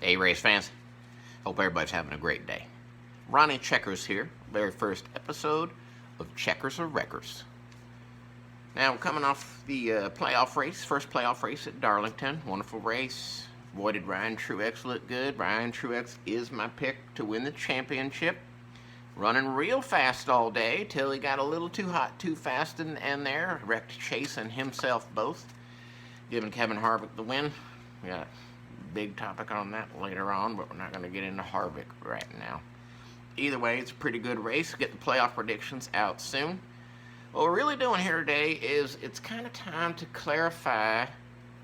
Hey, race fans. Hope everybody's having a great day. Ronnie Checkers here, very first episode of Checkers or Wreckers. Now, coming off the playoff race, first playoff race at Darlington. Wonderful race. Boy, did Ryan Truex look good. Ryan Truex is my pick to win the championship. Running real fast all day till he got a little too hot, too fast in there. Wrecked Chase and himself both, giving Kevin Harvick the win. We got a big topic on that later on, but we're not going to get into Harvick right now. Either way, it's a pretty good race. Get the playoff predictions out soon. What we're really doing here today is it's kind of time to clarify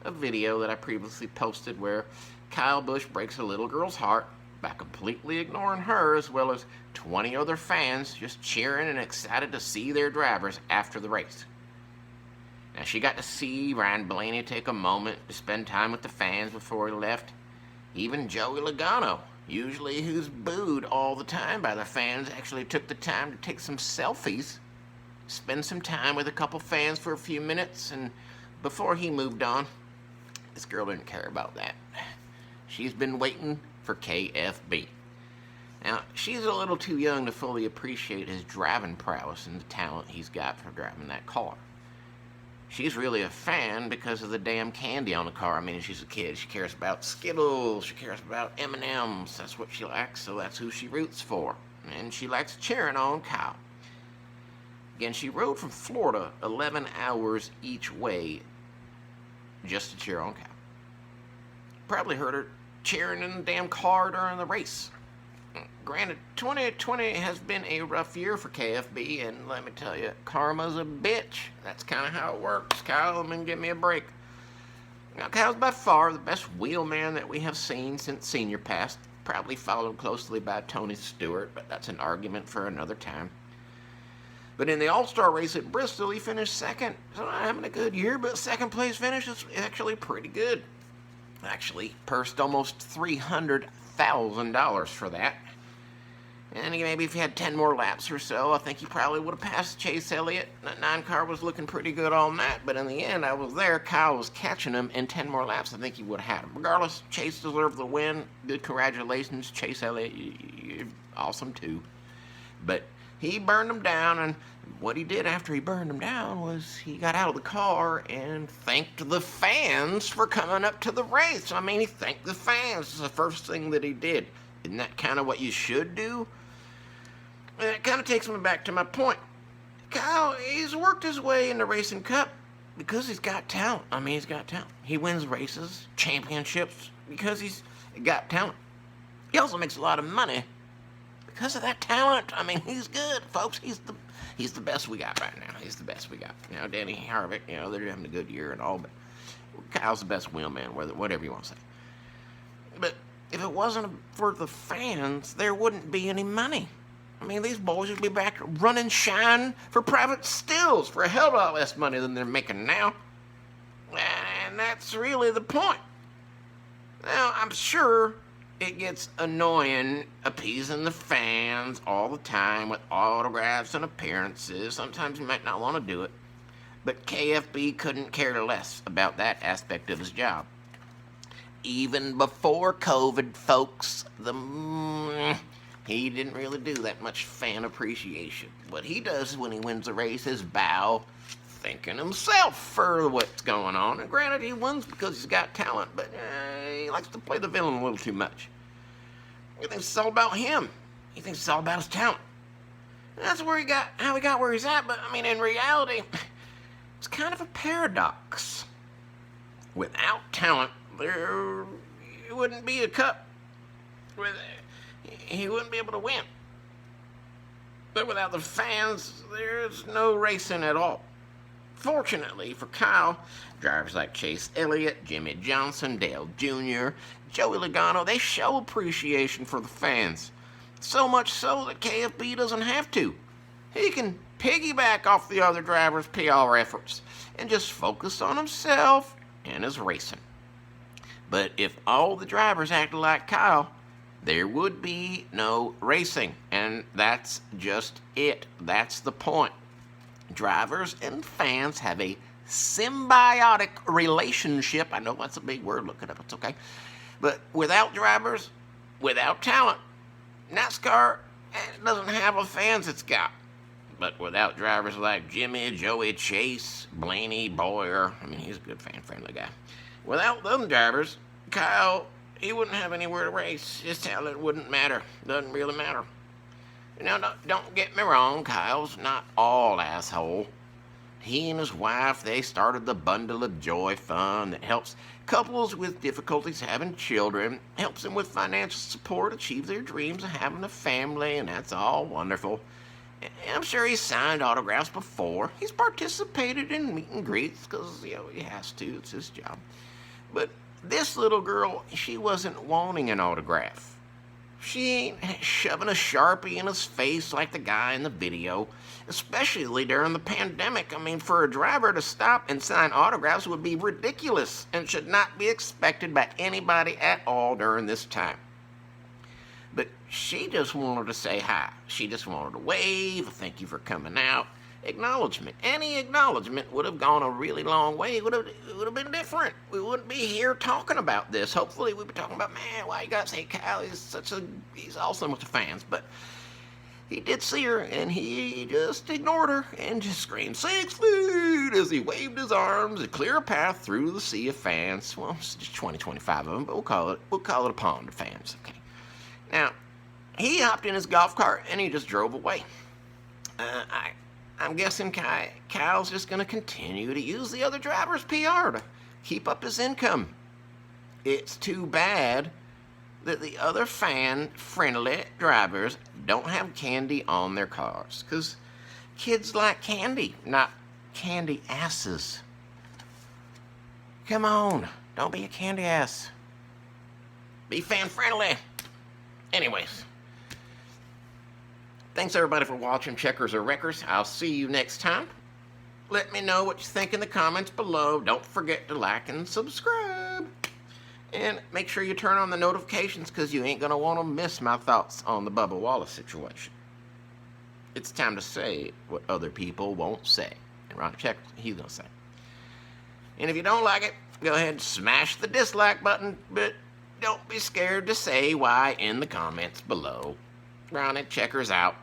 a video that I previously posted where Kyle Busch breaks a little girl's heart by completely ignoring her, as well as 20 other fans just cheering and excited to see their drivers after the race. Now, she got to see Ryan Blaney take a moment to spend time with the fans before he left. Even Joey Logano, usually who's booed all the time by the fans, actually took the time to take some selfies, spend some time with a couple fans for a few minutes, and before he moved on. This girl didn't care about that. She's been waiting for KFB. Now, she's a little too young to fully appreciate his driving prowess and the talent he's got for driving that car. She's really a fan because of the damn candy on the car. I mean, she's a kid. She cares about Skittles. She cares about M&Ms. That's what she likes, so that's who she roots for. And she likes cheering on Kyle. Again, she rode from Florida 11 hours each way just to cheer on Kyle. Probably heard her cheering in the damn car during the race. Granted, 2020 has been a rough year for KFB, and let me tell you, karma's a bitch. That's kind of how it works. Kyle, give me a break. Now, Kyle's by far the best wheelman that we have seen since senior past, probably followed closely by Tony Stewart, but that's an argument for another time. But in the All-Star race at Bristol, he finished second. So not having a good year, but second place finish is actually pretty good. Actually, pursed almost $300,000 for that. And maybe if he had 10 more laps or so, I think he probably would have passed Chase Elliott. That 9 car was looking pretty good on that, but in the end, I was there. Kyle was catching him in 10 more laps. I think he would have had him. Regardless, Chase deserved the win. Good congratulations, Chase Elliott. You're awesome, too. But he burned him down, and what he did after he burned him down was he got out of the car and thanked the fans for coming up to the race. I mean, he thanked the fans. It's the first thing that he did. Isn't that kind of what you should do? And it kind of takes me back to my point. Kyle, he's worked his way in the Racing Cup because he's got talent. I mean, he's got talent. He wins races, championships, because he's got talent. He also makes a lot of money because of that talent. I mean, he's good, folks. He's the best we got right now. He's the best we got. You know, Danny Harvick, they're having a good year and all, but Kyle's the best wheelman, whatever you want to say. But if it wasn't for the fans, there wouldn't be any money. I mean, these boys would be back running shine for private stills for a hell of a lot less money than they're making now. And that's really the point. Now, I'm sure it gets annoying appeasing the fans all the time with autographs and appearances. Sometimes you might not want to do it. But KFB couldn't care less about that aspect of his job. Even before COVID, folks, he didn't really do that much fan appreciation. What he does when he wins a race is bow, thanking himself for what's going on. And granted, he wins because he's got talent, but he likes to play the villain a little too much. He thinks it's all about him. He thinks it's all about his talent. And that's how he got where he's at. But I mean, in reality, it's kind of a paradox. Without talent, there wouldn't be a cup. He wouldn't be able to win. But without the fans, there's no racing at all. Fortunately for Kyle, drivers like Chase Elliott, Jimmy Johnson, Dale Jr., Joey Logano, they show appreciation for the fans. So much so that KFB doesn't have to. He can piggyback off the other drivers' PR efforts and just focus on himself and his racing. But if all the drivers acted like Kyle, there would be no racing. And that's just it. That's the point. Drivers and fans have a symbiotic relationship. I know that's a big word. Look it up. It's okay. But without drivers, without talent, NASCAR doesn't have the fans it's got. But without drivers like Jimmy, Joey Chase, Blaney, Boyer, I mean, he's a good fan-friendly guy. Without them drivers, Kyle, he wouldn't have anywhere to race. His talent wouldn't matter. Doesn't really matter. Now, don't get me wrong, Kyle's not all asshole. He and his wife, they started the Bundle of Joy Fund that helps couples with difficulties having children, helps them with financial support achieve their dreams of having a family, and that's all wonderful. And I'm sure he's signed autographs before. He's participated in meet and greets because, he has to. It's his job. But this little girl, she wasn't wanting an autograph. She ain't shoving a Sharpie in his face like the guy in the video, especially during the pandemic. I mean, for a driver to stop and sign autographs would be ridiculous and should not be expected by anybody at all during this time. But she just wanted to say hi. She just wanted to wave, thank you for coming out. Acknowledgement. Any acknowledgement would have gone a really long way. It would have been different. We wouldn't be here talking about this. Hopefully we'd be talking about, man, why you gotta say Kyle? He's awesome with the fans. But he did see her, and he just ignored her and just screamed 6 feet as he waved his arms to clear a path through the sea of fans. Well, it's just 25 of them, but we'll call it a pond of fans. Okay. Now, he hopped in his golf cart and he just drove away. I'm guessing Kyle's just going to continue to use the other driver's PR to keep up his income. It's too bad that the other fan-friendly drivers don't have candy on their cars, because kids like candy, not candy asses. Come on, don't be a candy ass. Be fan-friendly. Anyways. Thanks, everybody, for watching Checkers or Wreckers. I'll see you next time. Let me know what you think in the comments below. Don't forget to like and subscribe. And make sure you turn on the notifications, because you ain't going to want to miss my thoughts on the Bubba Wallace situation. It's time to say what other people won't say. And Ronnie Checkers, he's going to say. And if you don't like it, go ahead and smash the dislike button. But don't be scared to say why in the comments below. Ronnie Checkers out.